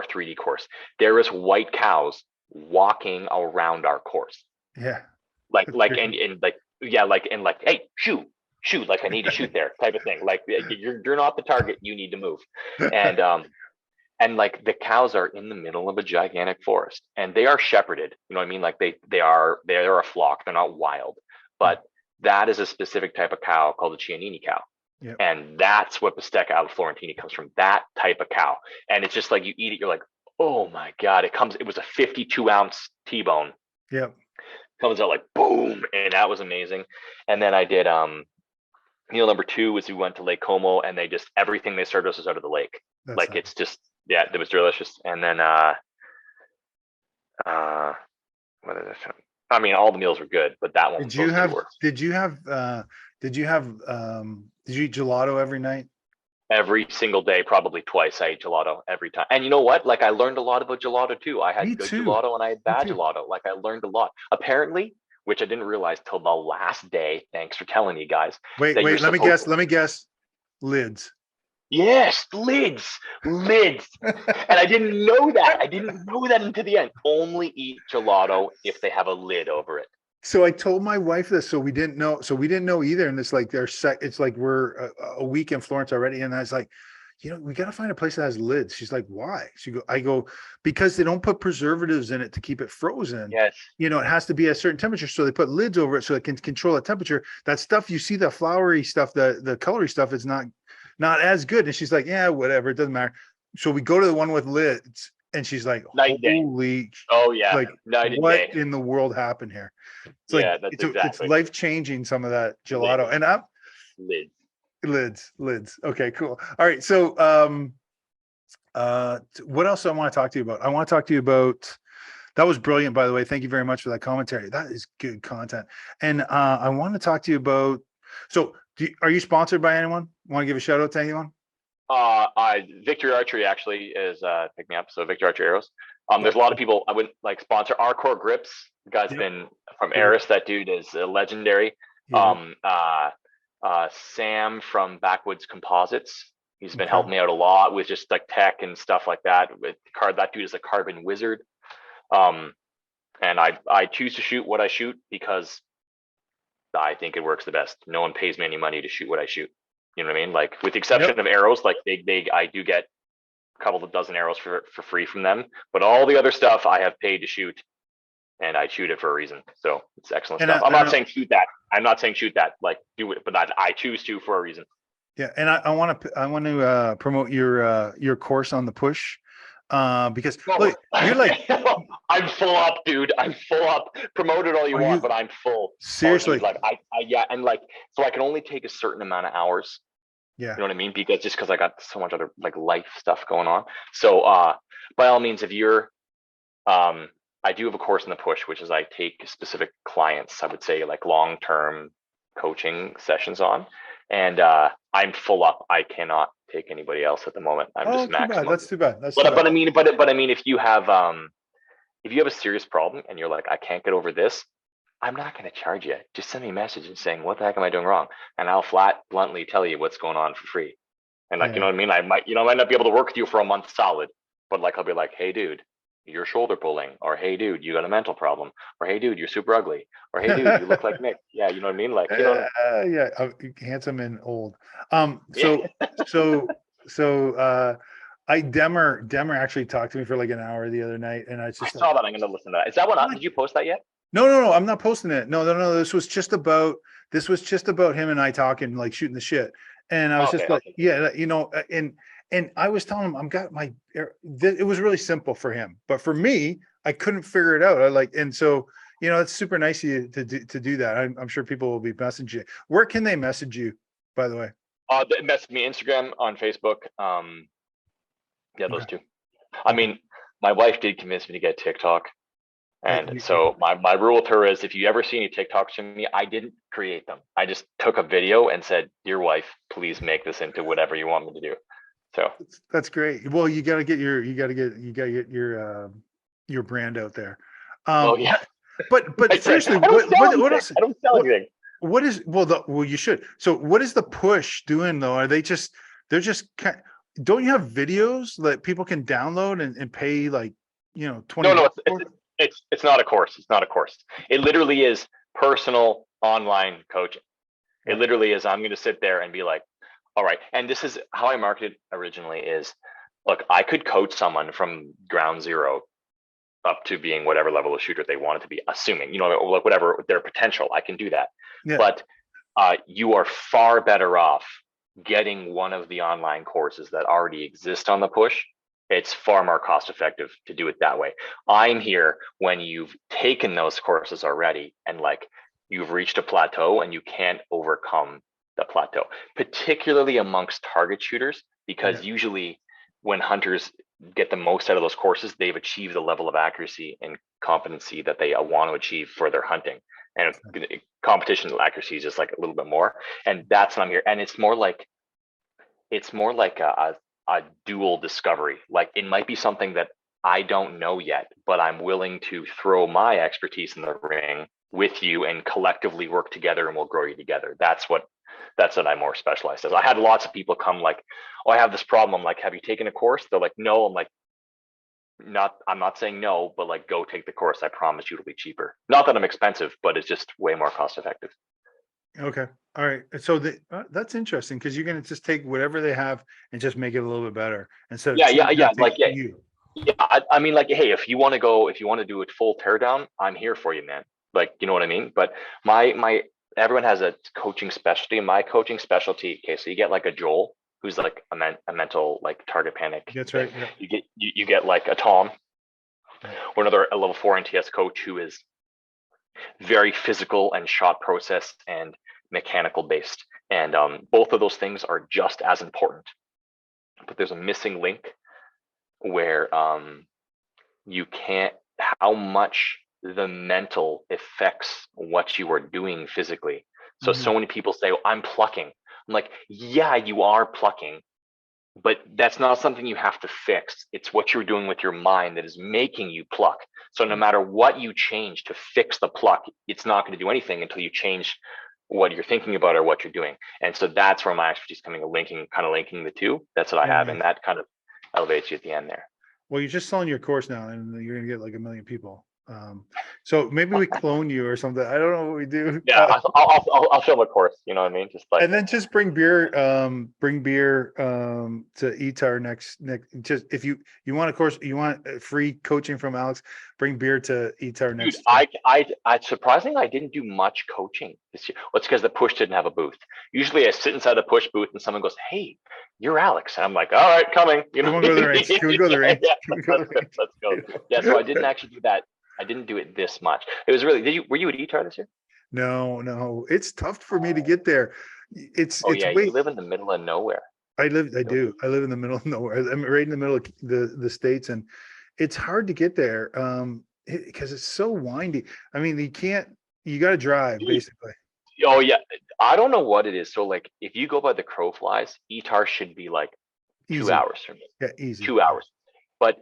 3D course, there is white cows walking around our course. Yeah. Like That's like great. and like yeah, like hey, shoot, like I need to shoot there type of thing. Like you're not the target, you need to move. And like the cows are in the middle of a gigantic forest and they are shepherded, you know what I mean? Like they're a flock, they're not wild. But that is a specific type of cow called the Chianini cow. Yep. And that's what bistecca alla Florentini comes from, that type of cow. And it's just like you eat it, you're like, oh my God, it was a 52-ounce T-bone. Yep. Comes out like boom, and that was amazing. And then I did meal number 2 was we went to Lake Como and they just everything they served us was out of the lake. That's Like nice. it's just yeah, it was delicious. And then what is it? I mean, all the meals were good, but that one Did you eat gelato every night? every single day, probably twice. I ate gelato every time. And you know what? Like I learned a lot about gelato too. I Me had good too. gelato and I had Me bad too. gelato. Like I learned a lot. Apparently, which I didn't realize till the last day. Thanks for telling me, guys. Wait, That you're let me supposed guess. Lids. Yes, lids. And I didn't know that. I didn't know that until the end. Only eat gelato if they have a lid over it. So I told my wife this, so we didn't know either. And it's like it's like we're a week in Florence already. And I was like, we got to find a place that has lids. She's like, why? I go, because they don't put preservatives in it to keep it frozen. Yes. It has to be a certain temperature. So they put lids over it so it can control the temperature. That stuff, you see the floury stuff, the colory stuff is not as good. And she's like, yeah, whatever. It doesn't matter. So we go to the one with lids and she's like, holy, oh yeah, like what in the world happened here? It's like, it's life changing, some of that gelato. And I'm lids. Okay, cool. All right. So what else I want to talk to you about? I want to talk to you about, that was brilliant, by the way. Thank you very much for that commentary. That is good content. And I want to talk to you about, so are you sponsored by anyone? Want to give a shout out to anyone? Victory Archery actually is picking me up. So Victory Archery Arrows. There's a lot of people I wouldn't like sponsor. Arcore Grips, the guy's been from Eris. That dude is legendary. Yeah. Sam from Backwoods Composites. He's been helping me out a lot with just like tech and stuff like that. That dude is a carbon wizard. And I choose to shoot what I shoot because I think it works the best. No one pays me any money to shoot what I shoot. You know what I mean? Like with the exception of arrows, like I do get a couple of dozen arrows for free from them, but all the other stuff I have paid to shoot, and I shoot it for a reason. So it's excellent stuff. I'm not saying shoot that. I'm not saying shoot that. Like do it, but I choose to for a reason. Yeah, and I want to promote your course on the push. Because look, you're like, I'm full up, dude. I'm full up. Promote it all you want, but I'm full. Seriously, like yeah, and like so I can only take a certain amount of hours. Yeah, you know what I mean? Because I got so much other like life stuff going on. So by all means, if you're I do have a course in the push, which is I take specific clients, I would say like long-term coaching sessions on, and I'm full up. I cannot take anybody else at the moment. I'm just maximum. That's too bad. But I mean, if you have a serious problem and you're like, I can't get over this, I'm not going to charge you. Just send me a message and saying, what the heck am I doing wrong? And I'll bluntly tell you what's going on for free. And like, you know what I mean? I might not be able to work with you for a month solid, but like, I'll be like, hey dude, you're shoulder pulling, or hey dude, you got a mental problem, or hey dude, you're super ugly, or hey dude, you look like Nick. Yeah. You know what I mean? Like, handsome and old. Demer actually talked to me for like an hour the other night, and I saw that. I'm going to listen to that. Is that one up? Did you post that yet? No, I'm not posting it. No. This was just about him and I talking, like shooting the shit. And I was and I was telling him it was really simple for him, but for me, I couldn't figure it out. And so, you know, it's super nice of you to do that. I'm sure people will be messaging you. Where can they message you, by the way? They message me Instagram, on Facebook. Yeah, those Okay. two. I mean, my wife did convince me to get TikTok. And You- so my rule with her is if you ever see any TikToks from me, I didn't create them. I just took a video and said, "Dear wife, please make this into whatever you want me to do." So that's great. Well, you got to get your brand out there. well, yeah. But My friend, seriously, I don't sell what anything. else? I don't sell What anything. what is well you should. So what is the push doing though? Are they just they're just don't you have videos that people can download and pay like, you know, 20 No, bucks for? it's not a course. It's not a course. It literally is personal online coaching. It Right. literally is. I'm going to sit there and be like, all right. And this is how I marketed originally is, look, I could coach someone from ground zero up to being whatever level of shooter they want it to be, assuming, you know, like whatever their potential, I can do that. Yeah. But you are far better off getting one of the online courses that already exist on the push. It's far more cost effective to do it that way. I'm here when you've taken those courses already and like you've reached a plateau and you can't overcome the plateau, particularly amongst target shooters, because usually when hunters get the most out of those courses, they've achieved the level of accuracy and competency that they want to achieve for their hunting. And competition accuracy is just like a little bit more. And that's what I'm here. And it's more like a dual discovery. Like it might be something that I don't know yet, but I'm willing to throw my expertise in the ring with you and collectively work together and we'll grow you together. That's what I'm more specialized as. I had lots of people come like, "Oh, I have this problem." I'm like, "Have you taken a course?" They're like, "No." I'm like, I'm not saying no, but like go take the course. I promise you it'll be cheaper. Not that I'm expensive, but it's just way more cost effective. Okay. All right. So that's interesting because you're going to just take whatever they have and just make it a little bit better instead of Yeah. changing it Like, to you. yeah. I mean, like, hey, if you want to do it full teardown, I'm here for you, man. Like, you know what I mean? But everyone has a coaching specialty. My coaching specialty, okay, so you get like a Joel, who's like a mental like target panic. That's right. Yeah. You get like a Tom, or a level 4 NTS coach who is very physical and shot process and mechanical based. And both of those things are just as important. But there's a missing link where you can't, how much the mental affects what you are doing physically. So Mhm. so many people say, "Oh, I'm plucking." I'm like, yeah, you are plucking, but that's not something you have to fix. It's what you're doing with your mind that is making you pluck. So no matter what you change to fix the pluck, it's not going to do anything until you change what you're thinking about or what you're doing. And so that's where my expertise coming, linking the two. That's what I Yeah, have, nice. and that kind of elevates you at the end there. Well, you're just selling your course now, and you're going to get like 1 million people. So maybe we clone you or something. I don't know what we do. Yeah, I'll film a course. You know what I mean? Just like, And then just bring beer to ETAR next. Just if you want, of course, you want free coaching from Alex, bring beer to ETAR dude, next. I surprisingly I didn't do much coaching this year. Well, it's because the push didn't have a booth. Usually I sit inside the push booth and someone goes, "Hey, you're Alex," and I'm like, "All right, coming." You know, Can we go to the range? Can we go to the range? Yeah, Can we go to the range? let's go. Yeah, so I didn't actually do that. I didn't do it this much. It was really. Were you at ETAR this year? No, it's tough for me to get there. It's Oh yeah, way. you live in the middle of nowhere. I live in the middle of nowhere. I'm right in the middle of the States, and it's hard to get there because it's so windy. I mean, you got to drive basically. Oh yeah, I don't know what it is. So like, if you go by the crow flies, ETAR should be like 2 Easy. hours from me. Yeah, easy. 2 hours. But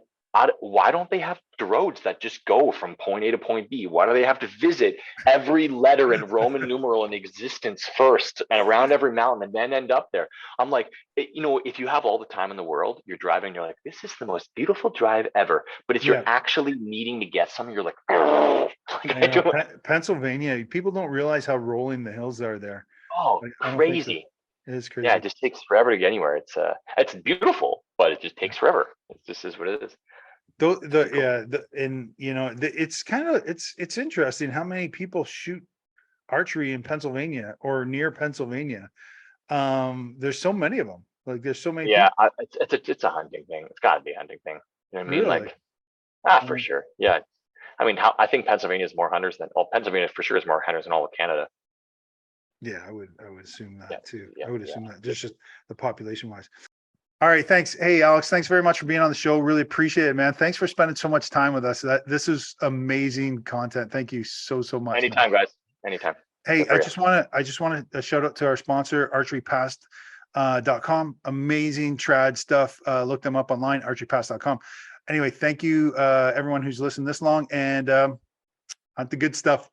why don't they have roads that just go from point A to point B? Why do they have to visit every letter in Roman numeral in existence first and around every mountain and then end up there? I'm like, if you have all the time in the world, you're driving, you're like, this is the most beautiful drive ever. But if you're actually needing to get something, you're like, Pennsylvania, people don't realize how rolling the hills are there. Oh, crazy. It is crazy. Yeah, it just takes forever to get anywhere. It's beautiful, but it just takes forever. It just is what it is. It's interesting how many people shoot archery in Pennsylvania or near Pennsylvania. There's so many of them. Like there's so many. Yeah, it's a hunting thing. It's got to be a hunting thing. You know what I mean? Really? Like, for sure. Yeah, I mean, I think Pennsylvania is more hunters than, well, Pennsylvania for sure is more hunters than all of Canada. Yeah, I would assume that Yeah, too. yeah, I would yeah. assume that just the population wise. All right, thanks. Hey, Alex, thanks very much for being on the show. Really appreciate it, man. Thanks for spending so much time with us. This is amazing content. Thank you so much. Anytime, man. guys. Anytime. Hey, Good for you. I just want to shout out to our sponsor, archerypass.com. Amazing trad stuff. Look them up online, archerypass.com. Anyway, thank you, everyone who's listened this long, and hunt the good stuff.